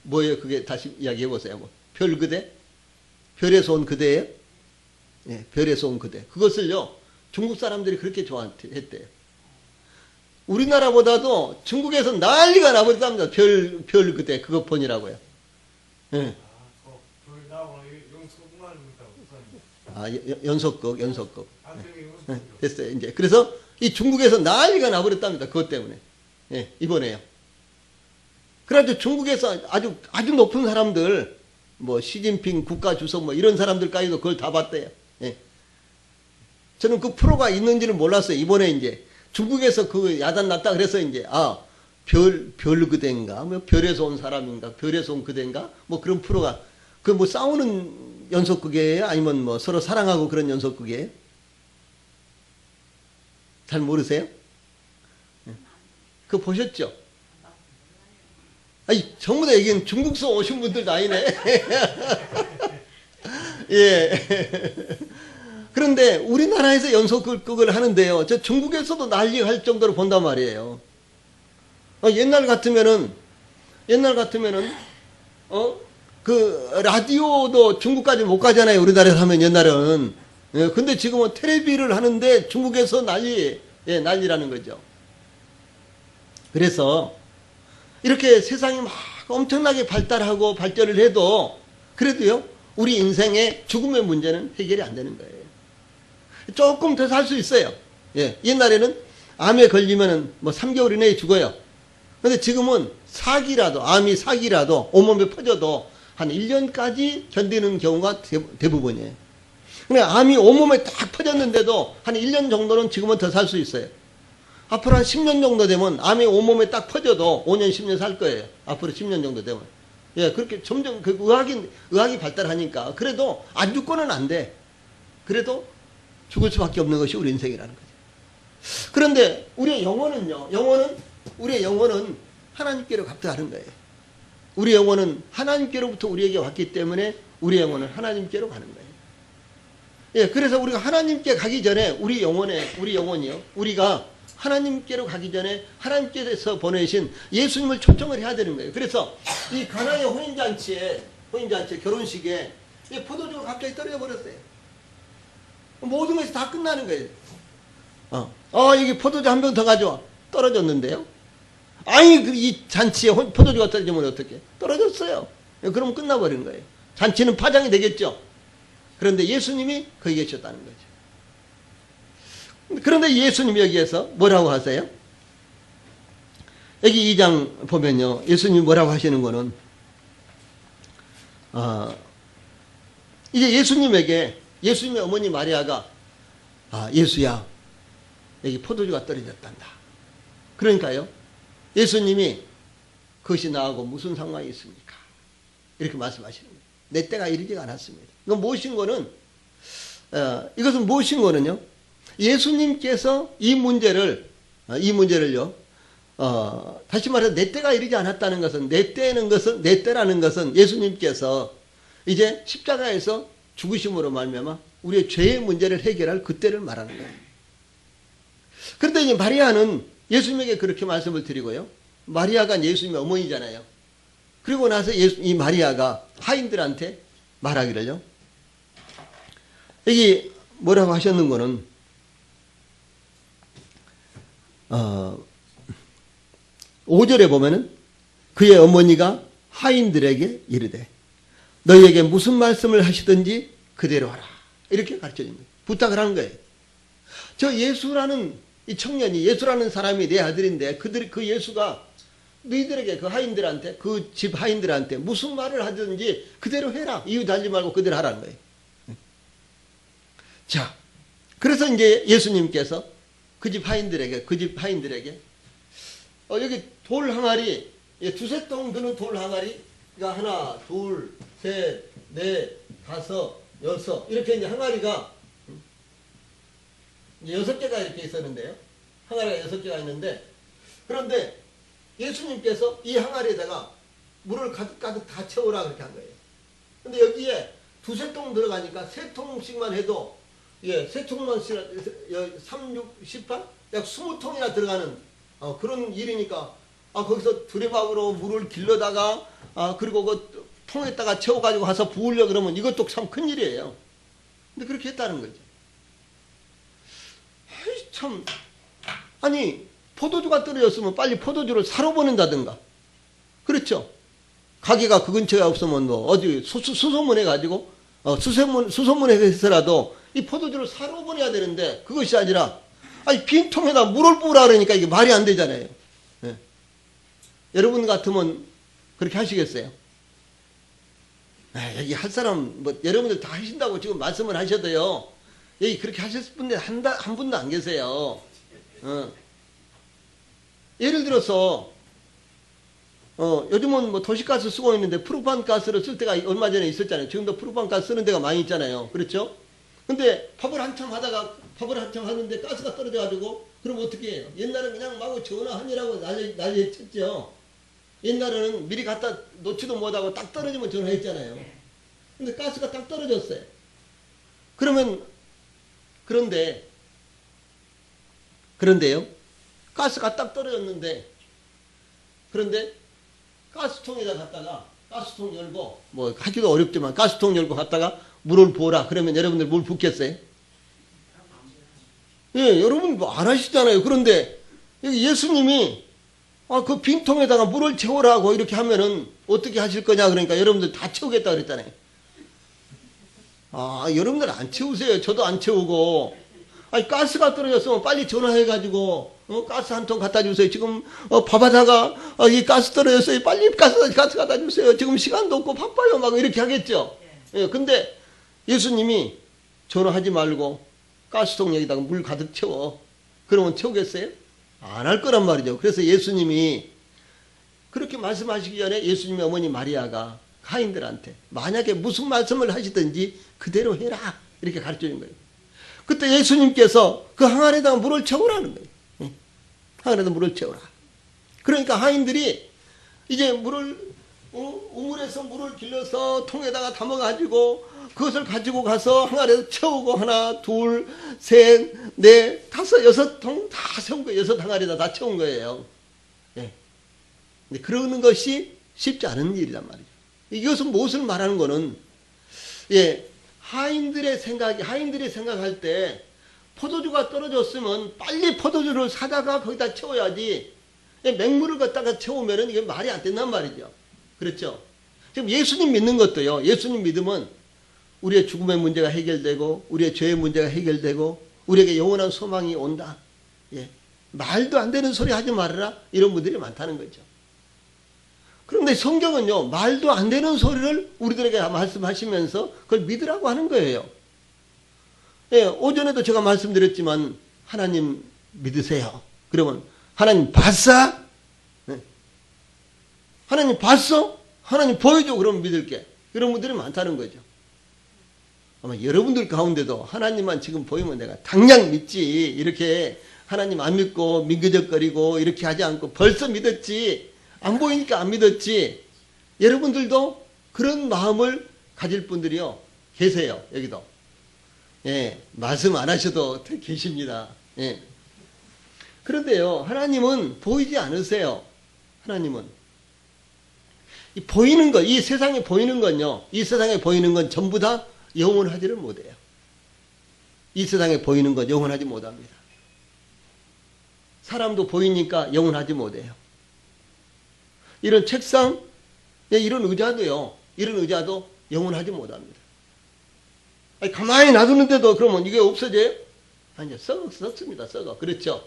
뭐예요? 그게 다시 이야기해 보세요. 별 그대? 별에서 온 그대예요? 예, 별에서 온 그대. 그것을요, 중국 사람들이 그렇게 좋아했대요. 우리나라보다도 중국에서 난리가 나버렸답니다. 별 그대, 그것 본이라고요. 예. 연속극. 예, 됐어요, 이제. 그래서 이 중국에서 난리가 나버렸답니다. 그것 때문에. 예, 이번에요. 그래가지고 중국에서 아주 높은 사람들, 시진핑 국가주석 이런 사람들까지도 그걸 다 봤대요. 예. 저는 그 프로가 있는지는 몰랐어요. 이번에 이제 중국에서 그 야단 났다 그래서 이제 별 그대인가, 별에서 온 사람인가, 별에서 온 그대인가, 그런 프로가, 싸우는 연속극이에요? 아니면 서로 사랑하고 그런 연속극이에요? 잘 모르세요? 예. 그거 보셨죠? 전부 다 여기는 중국서 오신 분들도 아니네. 예. 그런데 우리나라에서 연속극을 하는데요, 저 중국에서도 난리할 정도로 본단 말이에요. 옛날 같으면은 그 라디오도 중국까지 못 가잖아요, 우리나라에서 하면, 옛날에는. 예, 근데 지금은 텔레비를 하는데 중국에서 난리라는 거죠. 그래서 이렇게 세상이 막 엄청나게 발달하고 발전을 해도 그래도요, 우리 인생의 죽음의 문제는 해결이 안 되는 거예요. 조금 더 살 수 있어요. 예, 옛날에는 암에 걸리면은 뭐 3개월 이내에 죽어요. 근데 지금은 암이 사기라도 온몸에 퍼져도 한 1년까지 견디는 경우가 대부분이에요. 근데 암이 온몸에 딱 퍼졌는데도 한 1년 정도는 지금은 더 살 수 있어요. 앞으로 한 10년 정도 되면 암이 온몸에 딱 퍼져도 5년, 10년 살 거예요. 앞으로 10년 정도 되면. 예, 그렇게 점점 그 의학이 발달하니까. 그래도 안 죽고는 안 돼. 그래도 죽을 수밖에 없는 것이 우리 인생이라는 거죠. 그런데 우리의 영혼은요, 우리의 영혼은 하나님께로 갚아가는 거예요. 우리 영혼은 하나님께로부터 우리에게 왔기 때문에 우리 영혼은 하나님께로 가는 거예요. 예, 그래서 우리가 하나님께 가기 전에 우리 영혼이요, 우리가 하나님께로 가기 전에 하나님께서 보내신 예수님을 초청을 해야 되는 거예요. 그래서 이 가나의 혼인잔치에 결혼식에 이 포도주가 갑자기 떨어져 버렸어요. 모든 것이 다 끝나는 거예요. 여기 포도주 한 병 더 가져와. 떨어졌는데요. 아니, 이 잔치에 포도주가 떨어지면 어떻게? 떨어졌어요. 그럼 끝나버리는 거예요. 잔치는 파장이 되겠죠. 그런데 예수님이 거기 계셨다는 거죠. 그런데 예수님이 여기에서 뭐라고 하세요? 여기 2장 보면요, 예수님이 뭐라고 하시는 거는, 이제 예수님의 어머니 마리아가, 예수야, 여기 포도주가 떨어졌단다. 그러니까요, 예수님이 그것이 나하고 무슨 상관이 있습니까? 이렇게 말씀하시는 거예요. 내 때가 이르지가 않았습니다. 이것은 무엇인 거는요, 예수님께서 이 문제를요, 다시 말해서 내 때가 이르지 않았다는 것은, 내 때라는 것은 예수님께서 이제 십자가에서 죽으심으로 말미암아 우리의 죄의 문제를 해결할 그때를 말하는 거예요. 그런데 이제 마리아는 예수님에게 그렇게 말씀을 드리고요, 마리아가 예수님의 어머니잖아요. 그리고 나서 이 마리아가 하인들한테 말하기를요, 여기 뭐라고 하셨는 거는, 5절에 보면은 그의 어머니가 하인들에게 이르되 너희에게 무슨 말씀을 하시든지 그대로 하라. 이렇게 가르쳐 줍니다. 부탁을 하는 거예요. 저 예수라는 이 청년이, 예수라는 사람이 내 아들인데 그 예수가 너희들에게, 그 하인들한테, 그 집 하인들한테 무슨 말을 하든지 그대로 해라. 이유 달지 말고 그대로 하라는 거예요. 자, 그래서 이제 예수님께서 그 집 하인들에게 여기 돌 항아리, 두세 통 드는 돌 항아리가 하나, 둘, 셋, 넷, 다섯, 여섯, 이렇게 이제 항아리가 이제 6개가 이렇게 있었는데요. 항아리가 6개가 있는데, 그런데 예수님께서 이 항아리에다가 물을 가득가득 다 채우라 그렇게 한 거예요. 근데 여기에 두세 통 들어가니까 3통씩만 해도, 세 통만 3, 6, 18? 약 20통이나 들어가는 그런 일이니까, 거기서 두레박으로 물을 길러다가, 그리고 그 통에다가 채워가지고 가서 부으려 그러면 이것도 참 큰일이에요. 근데 그렇게 했다는 거죠. 참, 아니, 포도주가 떨어졌으면 빨리 포도주를 사러 보낸다든가. 그렇죠? 가게가 그 근처에 없으면 뭐 어디 수소문해가지고, 수소문해서라도 이 포도주를 사러 보내야 되는데, 그것이 아니라, 아니, 빈 통에다 물을 부으라 그러니까 이게 말이 안 되잖아요. 예. 여러분 같으면 그렇게 하시겠어요? 여기 할 사람, 여러분들 다 하신다고 지금 말씀을 하셔도요, 여기 그렇게 하셨을 분들 한 분도 안 계세요. 예를 들어서, 요즘은 뭐 도시가스 쓰고 있는데 프로판 가스를 쓸 때가 얼마 전에 있었잖아요. 지금도 프로판 가스 쓰는 데가 많이 있잖아요. 그렇죠? 근데 밥을 한참 하는데 가스가 떨어져가지고, 그럼 어떻게 해요? 옛날엔 그냥 마구 전화하느라고 난리 쳤죠. 옛날에는 미리 갖다 놓지도 못하고 딱 떨어지면 전화했잖아요. 근데 가스가 딱 떨어졌어요. 그런데요, 가스가 딱 떨어졌는데, 그런데 가스통에다 갖다가, 가스통 열고, 뭐 하기도 어렵지만 가스통 열고 갖다가 물을 부어라. 그러면 여러분들 물 붓겠어요? 예, 여러분 뭐 안 하시잖아요. 그런데 여기 예수님이 그 빈통에다가 물을 채우라고 이렇게 하면은 어떻게 하실 거냐 그러니까 여러분들 다 채우겠다 그랬잖아요. 여러분들 안 채우세요. 저도 안 채우고. 가스가 떨어졌으면 빨리 전화해가지고 가스 한 통 갖다 주세요. 지금 밥하다가 이 가스 떨어졌어요. 빨리 가스 갖다 주세요. 지금 시간도 없고 바빠요. 막 이렇게 하겠죠. 예, 근데 예수님이 전화하지 말고 가스통 여기다가 물 가득 채워. 그러면 채우겠어요? 안 할 거란 말이죠. 그래서 예수님이 그렇게 말씀하시기 전에 예수님의 어머니 마리아가 가인들한테 만약에 무슨 말씀을 하시든지 그대로 해라 이렇게 가르쳐준 거예요. 그때 예수님께서 그 항아리에다가 물을 채우라는 거예요. 항아리에다 물을 채우라. 그러니까 하인들이 이제 우물에서 물을 길러서 통에다가 담아가지고 그것을 가지고 가서 항아리에다 채우고 하나, 둘, 셋, 넷, 다섯, 여섯 통 다 세운 거예요. 6항아리에다 다 채운 거예요. 예. 근데 그러는 것이 쉽지 않은 일이란 말이죠. 이것은 무엇을 말하는 거는, 하인들이 생각할 때 포도주가 떨어졌으면 빨리 포도주를 사다가 거기다 채워야지, 맹물을 갖다가 채우면은 이게 말이 안 된단 말이죠. 그렇죠? 지금 예수님 믿는 것도요, 예수님 믿으면 우리의 죽음의 문제가 해결되고, 우리의 죄의 문제가 해결되고, 우리에게 영원한 소망이 온다. 말도 안 되는 소리 하지 말아라. 이런 분들이 많다는 거죠. 그런데 성경은요, 말도 안 되는 소리를 우리들에게 말씀하시면서 그걸 믿으라고 하는 거예요. 오전에도 제가 말씀드렸지만, 하나님 믿으세요. 그러면, 하나님 봤어? 하나님 봤어? 하나님 보여줘. 그러면 믿을게. 이런 분들이 많다는 거죠. 아마 여러분들 가운데도 하나님만 지금 보이면 내가 당장 믿지. 이렇게 하나님 안 믿고 민기적거리고 이렇게 하지 않고 벌써 믿었지. 안 보이니까 안 믿었지. 여러분들도 그런 마음을 가질 분들이요 계세요. 여기도. 말씀 안 하셔도 계십니다. 그런데요, 하나님은 보이지 않으세요. 하나님은 보이는 것, 이 세상에 보이는 건요, 이 세상에 보이는 건 전부 다 영원하지를 못해요. 이 세상에 보이는 건 영원하지 못합니다. 사람도 보이니까 영원하지 못해요. 이런 책상, 이런 의자도요, 이런 의자도 영원하지 못합니다. 가만히 놔두는데도 그러면 이게 없어져요? 아니요, 썩습니다, 썩어. 그렇죠?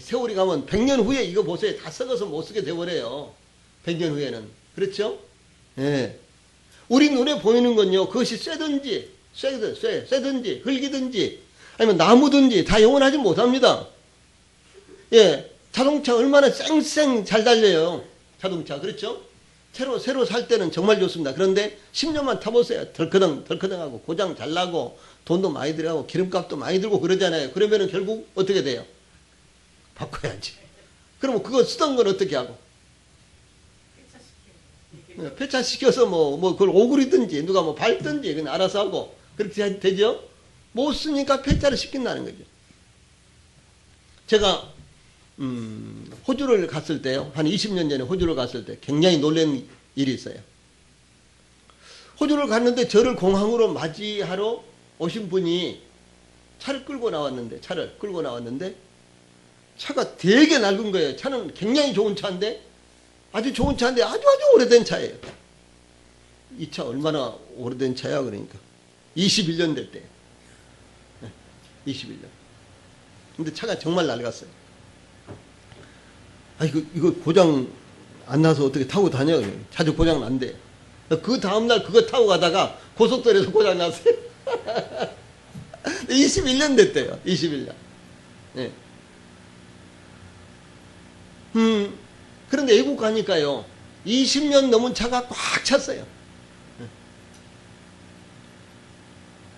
세월이 가면 100년 후에 이거 보세요. 다 썩어서 못 쓰게 돼버려요. 100년 후에는. 그렇죠? 우리 눈에 보이는 건요, 그것이 쇠든지, 흙이든지, 아니면 나무든지 다 영원하지 못합니다. 자동차 얼마나 쌩쌩 잘 달려요. 자동차. 그렇죠? 새로 살 때는 정말 좋습니다. 그런데 10년만 타보세요. 덜커덩하고 고장 잘 나고 돈도 많이 들어가고 기름값도 많이 들고 그러잖아요. 그러면은 결국 어떻게 돼요? 바꿔야지. 그러면 그거 쓰던 건 어떻게 하고? 폐차시켜서 그걸 오그리든지 누가 밟든지 그냥 알아서 하고 그렇게 되죠? 못 쓰니까 폐차를 시킨다는 거죠. 제가 호주를 갔을 때요, 한 20년 전에 호주를 갔을 때 굉장히 놀란 일이 있어요. 호주를 갔는데 저를 공항으로 맞이하러 오신 분이 차를 끌고 나왔는데 차가 되게 낡은 거예요. 차는 굉장히 좋은 차인데 아주 좋은 차인데 아주 오래된 차예요. 이 차 얼마나 오래된 차야 그러니까 21년 됐대요. 21년. 근데 차가 정말 낡았어요. 이거 고장 안 나서 어떻게 타고 다녀? 자주 고장 난대. 그 다음날 그거 타고 가다가 고속도로에서 고장 났어요. 21년 됐대요. 21년. 그런데 외국 가니까요, 20년 넘은 차가 꽉 찼어요.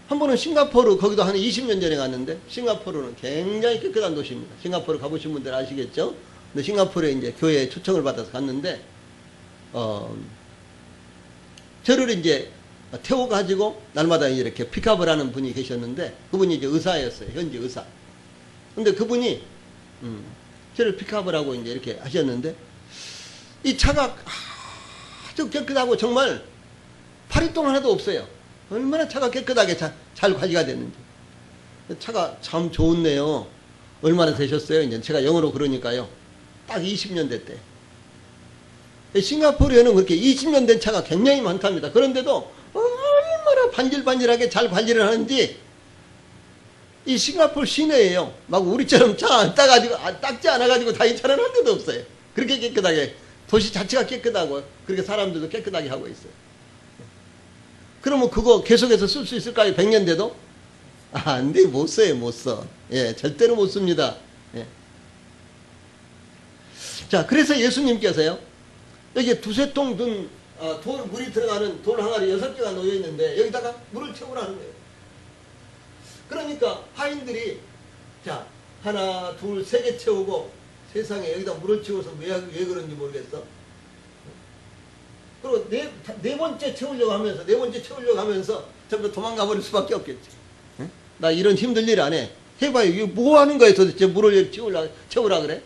한 번은 싱가포르, 거기도 한 20년 전에 갔는데, 싱가포르는 굉장히 깨끗한 도시입니다. 싱가포르 가보신 분들 아시겠죠? 근데 싱가포르에 이제 교회에 초청을 받아서 갔는데, 저를 이제 태워가지고 날마다 이렇게 픽업을 하는 분이 계셨는데, 그분이 이제 의사였어요. 현지 의사. 근데 그분이, 저를 픽업을 하고 이제 이렇게 하셨는데, 이 차가 아주 깨끗하고 정말 파리똥 하나도 없어요. 얼마나 차가 깨끗하게 잘 관리가 됐는지. 차가 참 좋네요. 얼마나 되셨어요? 이제 제가 영어로 그러니까요. 딱 20년 됐대. 싱가포르에는 그렇게 20년 된 차가 굉장히 많답니다. 그런데도 얼마나 반질반질하게 잘 관리를 하는지, 이 싱가포르 시내에요. 막 우리처럼 차 안 따가지고, 닦지 않아가지고 다이차는 한 대도 없어요. 그렇게 깨끗하게. 도시 자체가 깨끗하고, 그렇게 사람들도 깨끗하게 하고 있어요. 그러면 그거 계속해서 쓸 수 있을까요? 100년 돼도? 안 돼, 못 써요, 못 써. 예, 절대로 못 씁니다. 예. 자, 그래서 예수님께서요, 여기 두세 통 든, 물이 들어가는 돌 항아리 6개가 놓여 있는데, 여기다가 물을 채우라는 거예요. 그러니까 하인들이, 자, 하나, 둘, 3개 채우고, 세상에 여기다 물을 채워서 왜 그런지 모르겠어. 그리고 네 번째 채우려고 하면서 전부 도망가 버릴 수밖에 없겠지. 응? 나 이런 힘들 일 안 해. 해봐요. 이거 뭐 하는 거야 도대체. 물을 채우라 그래?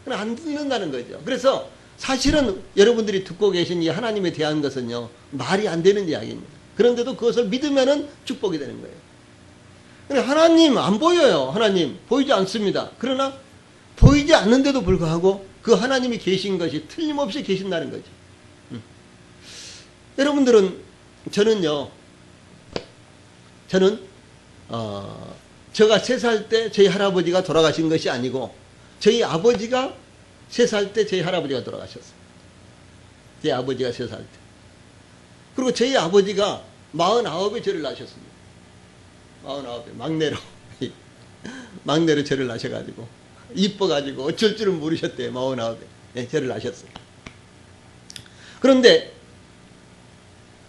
그냥 안 듣는다는 거죠. 그래서 사실은 여러분들이 듣고 계신 이 하나님에 대한 것은요, 말이 안 되는 이야기입니다. 그런데도 그것을 믿으면은 축복이 되는 거예요. 근데 하나님 안 보여요. 하나님 보이지 않습니다. 그러나 보이지 않는데도 불구하고 그 하나님이 계신 것이 틀림없이 계신다는 거죠. 여러분들은, 저는 제가 3살 때 저희 할아버지가 돌아가신 것이 아니고, 저희 아버지가 3살 때 저희 할아버지가 돌아가셨어요. 제 아버지가 3살 때. 그리고 저희 아버지가 49에 저를 낳으셨습니다. 49에 막내로 막내로 저를 낳으셔가지고, 이뻐가지고 어쩔 줄은 모르셨대요. 49에 네, 저를 낳으셨어요. 그런데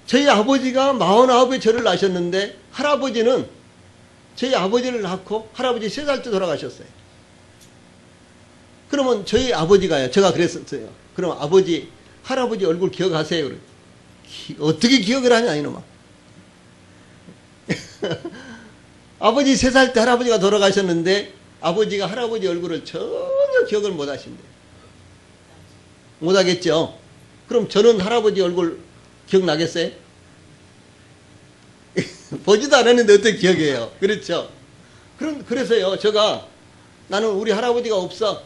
저희 아버지가 49에 저를 낳으셨는데, 할아버지는 저희 아버지를 낳고 할아버지 3살 때 돌아가셨어요. 그러면 저희 아버지가요, 제가 그랬었어요. 그럼 할아버지 얼굴 기억하세요? 어떻게 기억을 하냐 이놈아. 아버지 3살 때 할아버지가 돌아가셨는데, 아버지가 할아버지 얼굴을 전혀 기억을 못 하신대요. 못 하겠죠? 그럼 저는 할아버지 얼굴 기억나겠어요? 보지도 않았는데 어떻게 기억해요? 그렇죠? 그래서요, 나는 우리 할아버지가 없어.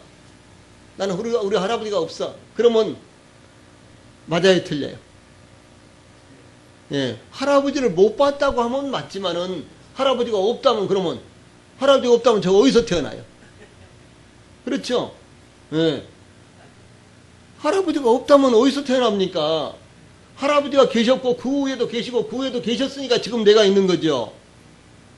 나는 우리 할아버지가 없어. 그러면, 맞아요, 틀려요? 예. 할아버지를 못 봤다고 하면 맞지만은, 할아버지가 없다면 저 어디서 태어나요? 그렇죠? 예. 할아버지가 없다면 어디서 태어납니까? 할아버지가 계셨고, 그 후에도 계시고, 그 후에도 계셨으니까 지금 내가 있는 거죠.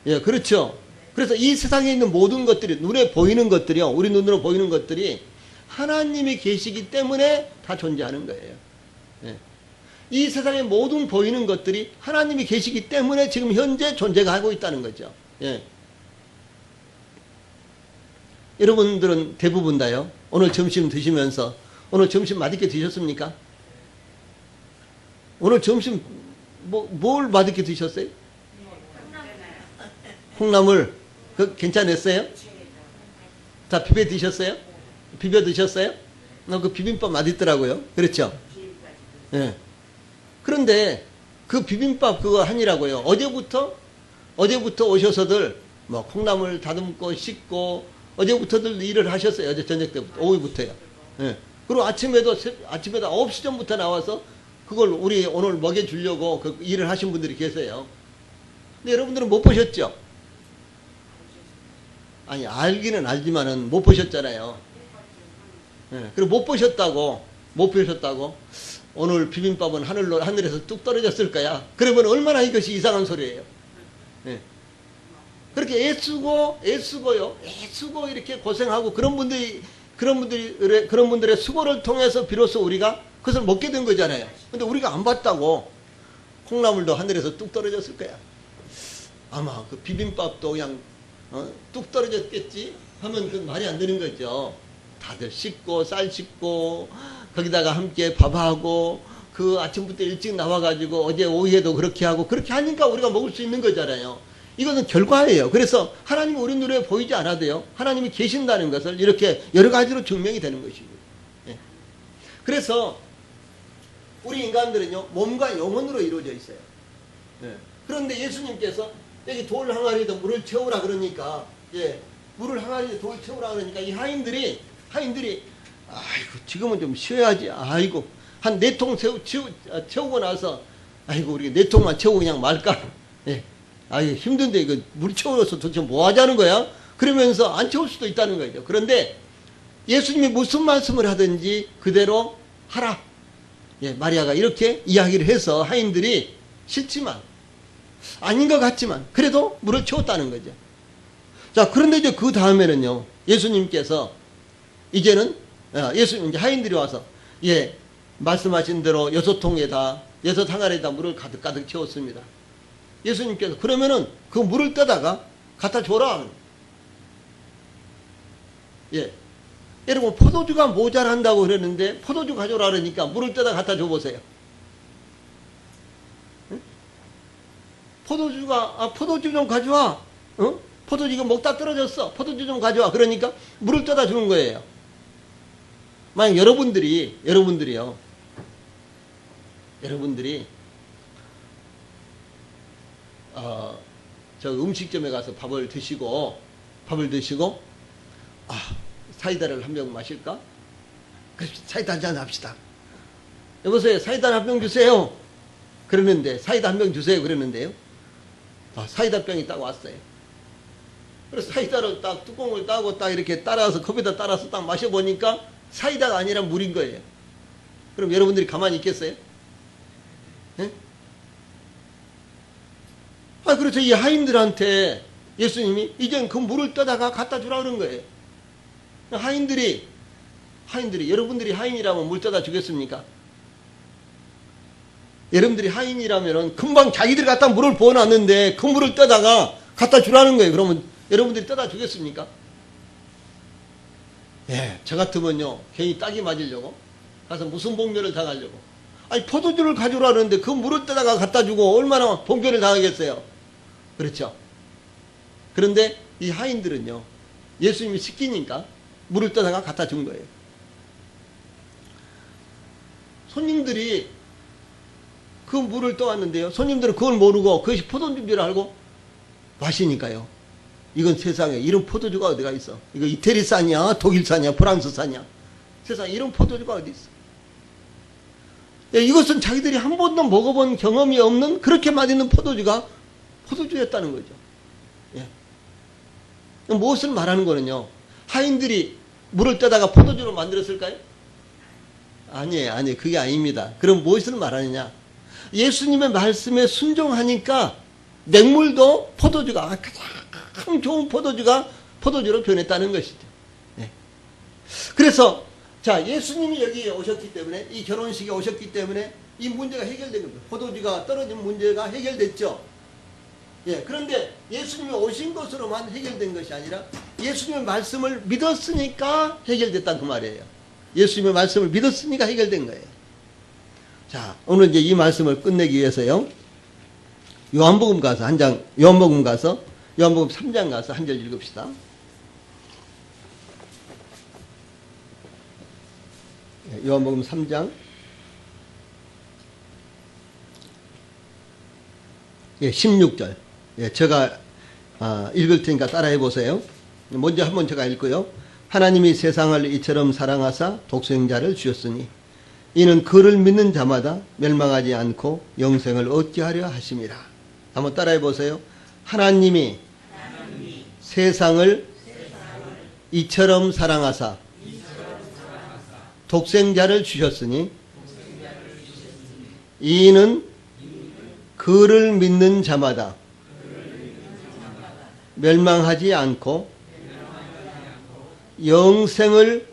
예, 그렇죠. 그래서 이 세상에 있는 모든 것들이, 눈에 보이는 것들이요, 우리 눈으로 보이는 것들이 하나님이 계시기 때문에 다 존재하는 거예요. 예. 이 세상의 모든 보이는 것들이 하나님이 계시기 때문에 지금 현재 존재가 하고 있다는 거죠. 예. 여러분들은 대부분 다요, 오늘 점심 드시면서, 오늘 점심 맛있게 드셨습니까? 오늘 점심 뭘 맛있게 드셨어요? 콩나물. 괜찮았어요? 자, 비벼 드셨어요? 그 비빔밥 맛있더라고요. 그렇죠? 예. 그런데 그 비빔밥 그거 하니라고요, 어제부터 오셔서들 콩나물 다듬고 씻고 어제부터들 일을 하셨어요. 어제 저녁 때부터, 오후부터요. 예. 그리고 아침에도 9시 전부터 나와서 그걸 우리 오늘 먹여주려고 그 일을 하신 분들이 계세요. 근데 여러분들은 못 보셨죠? 아니, 알기는 알지만은 못 보셨잖아요. 예, 그리고 못 보셨다고, 오늘 비빔밥은 하늘에서 뚝 떨어졌을 거야. 그러면 얼마나 이것이 이상한 소리예요. 예. 그렇게 애쓰고 이렇게 고생하고 그런 분들의 수고를 통해서 비로소 우리가 그것을 먹게 된 거잖아요. 근데 우리가 안 봤다고 콩나물도 하늘에서 뚝 떨어졌을 거야. 아마 그 비빔밥도 그냥 뚝 떨어졌겠지 하면 그 말이 안 되는 거죠. 다들 씻고 쌀 씻고 거기다가 함께 밥하고 그 아침부터 일찍 나와가지고 어제 오후에도 그렇게 하고 그렇게 하니까 우리가 먹을 수 있는 거잖아요. 이것은 결과예요. 그래서 하나님이 우리 눈에 보이지 않아도요, 하나님이 계신다는 것을 이렇게 여러 가지로 증명이 되는 것입니다. 예. 그래서 우리 인간들은요, 몸과 영혼으로 이루어져 있어요. 예. 그런데 예수님께서 여기 돌 항아리에다 물을 채우라 그러니까, 예, 물을 항아리에 돌 채우라 그러니까 이 하인들이 아이고, 지금은 좀 쉬어야지. 아이고, 한 4통 채우고 나서, 아이고, 우리 4통만 채우고 그냥 말까? 예. 아유, 힘든데 이거 물 채워서 도대체 뭐 하자는 거야? 그러면서 안 채울 수도 있다는 거죠. 그런데 예수님이 무슨 말씀을 하든지 그대로 하라. 예, 마리아가 이렇게 이야기를 해서 하인들이 싫지만, 아닌 것 같지만, 그래도 물을 채웠다는 거죠. 자, 그런데 이제 그 다음에는요, 예수님께서 이제는, 예수님, 이제 하인들이 와서, 예, 말씀하신 대로 6통에다, 6항아리에다 물을 가득 채웠습니다. 예수님께서 그러면은 그 물을 떠다가 갖다 줘라. 예. 여러분, 포도주가 모자란다고 그랬는데 포도주 가져오라 그러니까 물을 떠다 갖다 줘보세요. 응? 포도주 좀 가져와. 어? 포도주 이거 먹다 떨어졌어. 포도주 좀 가져와. 그러니까 물을 떠다 주는 거예요. 만약 여러분들이 저 음식점에 가서 밥을 드시고 사이다를 한 병 마실까? 사이다 한잔 합시다. 여보세요, 사이다 한 병 주세요. 그러는데 사이다 한 병 주세요. 그러는데요, 사이다 병이 딱 왔어요. 그래서 사이다를 딱 뚜껑을 따고 딱 이렇게 따라서 컵에다 따라서 딱 마셔보니까 사이다가 아니라 물인 거예요. 그럼 여러분들이 가만히 있겠어요? 네? 그래서 이 하인들한테 예수님이 이젠 그 물을 떠다가 갖다 주라 그런 거예요. 하인들이 여러분들이 하인이라면 물 떠다 주겠습니까? 여러분들이 하인이라면은 금방 자기들 갖다 물을 부어놨는데 그 물을 떠다가 갖다 주라는 거예요. 그러면 여러분들이 떠다 주겠습니까? 예, 저 같으면요, 괜히 딱이 맞으려고 가서 무슨 봉변을 당하려고. 아니, 포도주를 가져오라 그러는데 그 물을 떠다가 갖다 주고 얼마나 봉변을 당하겠어요. 그렇죠? 그런데 이 하인들은요, 예수님이 시키니까 물을 떠다가 갖다 준 거예요. 손님들이 그 물을 떠왔는데요, 손님들은 그걸 모르고 그것이 포도주인 줄 알고 마시니까요, 이건 세상에 이런 포도주가 어디가 있어? 이거 이태리산이야, 독일산이야, 프랑스산이야? 세상에 이런 포도주가 어디 있어? 예, 이것은 자기들이 한 번도 먹어본 경험이 없는 그렇게 맛있는 포도주였다는 거죠. 예. 무엇을 말하는 거는요, 하인들이 물을 떠다가 포도주로 만들었을까요? 아니에요. 그게 아닙니다. 그럼 무엇을 말하느냐? 예수님의 말씀에 순종하니까 맹물도 포도주가, 가장 좋은 포도주가 포도주로 변했다는 것이죠. 예. 그래서, 자, 예수님이 여기에 오셨기 때문에, 이 결혼식에 오셨기 때문에 이 문제가 해결된 겁니다. 포도주가 떨어진 문제가 해결됐죠. 예, 그런데 예수님이 오신 것으로만 해결된 것이 아니라 예수님의 말씀을 믿었으니까 해결됐다는 그 말이에요. 예수님의 말씀을 믿었으니까 해결된 거예요. 자, 오늘 이제 이 말씀을 끝내기 위해서요, 요한복음 3장 가서 한 절 읽읍시다. 요한복음 3장 16절. 제가 읽을 테니까 따라해 보세요. 먼저 한번 제가 읽고요. 하나님이 세상을 이처럼 사랑하사 독생자를 주셨으니 이는 그를 믿는 자마다 멸망하지 않고 영생을 얻게 하려 하심이라. 한번 따라해 보세요. 하나님이 세상을 이처럼 사랑하사 독생자를 주셨으니 이는 그를 믿는 자마다 멸망하지 않고 영생을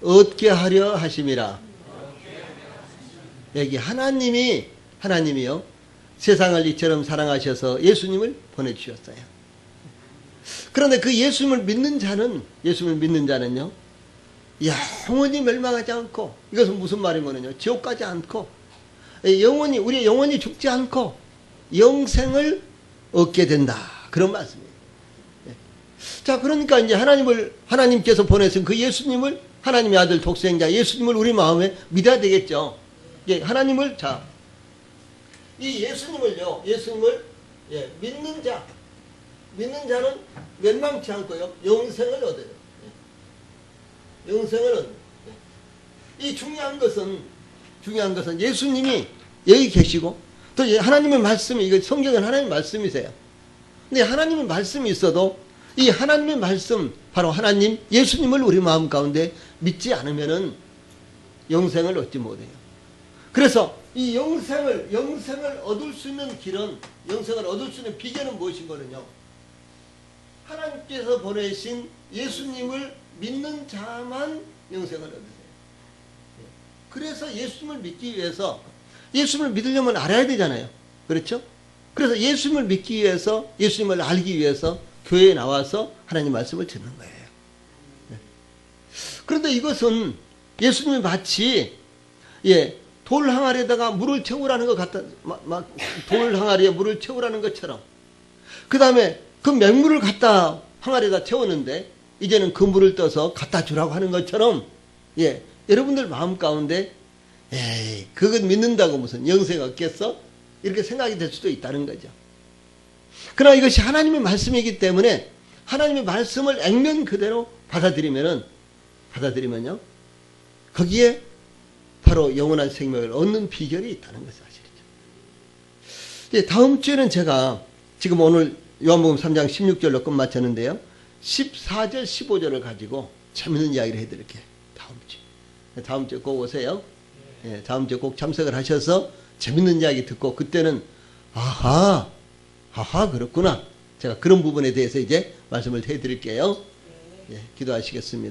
얻게 하려 하심이라. 여기 하나님이요, 세상을 이처럼 사랑하셔서 예수님을 보내주셨어요. 그런데 그 예수님을 믿는 자는요, 영원히 멸망하지 않고, 이것은 무슨 말인 거는요, 지옥 가지 않고, 우리의 영원히 죽지 않고 영생을 얻게 된다, 그런 말씀이에요. 자, 그러니까 이제 하나님께서 보내신 그 예수님을, 하나님의 아들 독생자 예수님을 우리 마음에 믿어야 되겠죠. 이 예수님을 믿는 자, 믿는 자는 멸망치 않고요. 영생을 얻어요. 영생을 얻어요. 이 중요한 것은 예수님이 여기 계시고 또 하나님의 말씀이 이거 성경은 하나님의 말씀이세요. 근데 하나님의 말씀이 있어도 이 하나님의 말씀 바로 하나님 예수님을 우리 마음 가운데 믿지 않으면은 영생을 얻지 못해요. 그래서 이 영생을 얻을 수 있는 길은 영생을 얻을 수 있는 비결은 무엇인거든요? 하나님께서 보내신 예수님을 믿는 자만 영생을 얻으세요. 그래서 예수님을 믿기 위해서 예수님을 믿으려면 알아야 되잖아요. 그렇죠? 그래서 예수님을 믿기 위해서 예수님을 알기 위해서 교회에 나와서 하나님 말씀을 듣는 거예요. 그런데 이것은 예수님이 마치 돌 항아리에다가 물을 채우라는 것 같다. 돌 항아리에 물을 채우라는 것처럼 그 다음에 그 맹물을 갖다 항아리에다 채웠는데 이제는 그 물을 떠서 갖다 주라고 하는 것처럼 여러분들 마음 가운데 에이 그것 믿는다고 무슨 영생 얻겠어? 이렇게 생각이 될 수도 있다는 거죠. 그러나 이것이 하나님의 말씀이기 때문에 하나님의 말씀을 액면 그대로 받아들이면요 거기에 바로 영원한 생명을 얻는 비결이 있다는 것이 사실이죠. 다음 주에는 제가 지금 오늘 요한복음 3장 16절로 끝마쳤는데요. 14절 15절을 가지고 재밌는 이야기를 해드릴게요. 다음 주에 꼭 오세요. 다음 주에 꼭 참석을 하셔서 재밌는 이야기 듣고 그때는 아하 그렇구나. 제가 그런 부분에 대해서 이제 말씀을 해드릴게요. 기도하시겠습니다.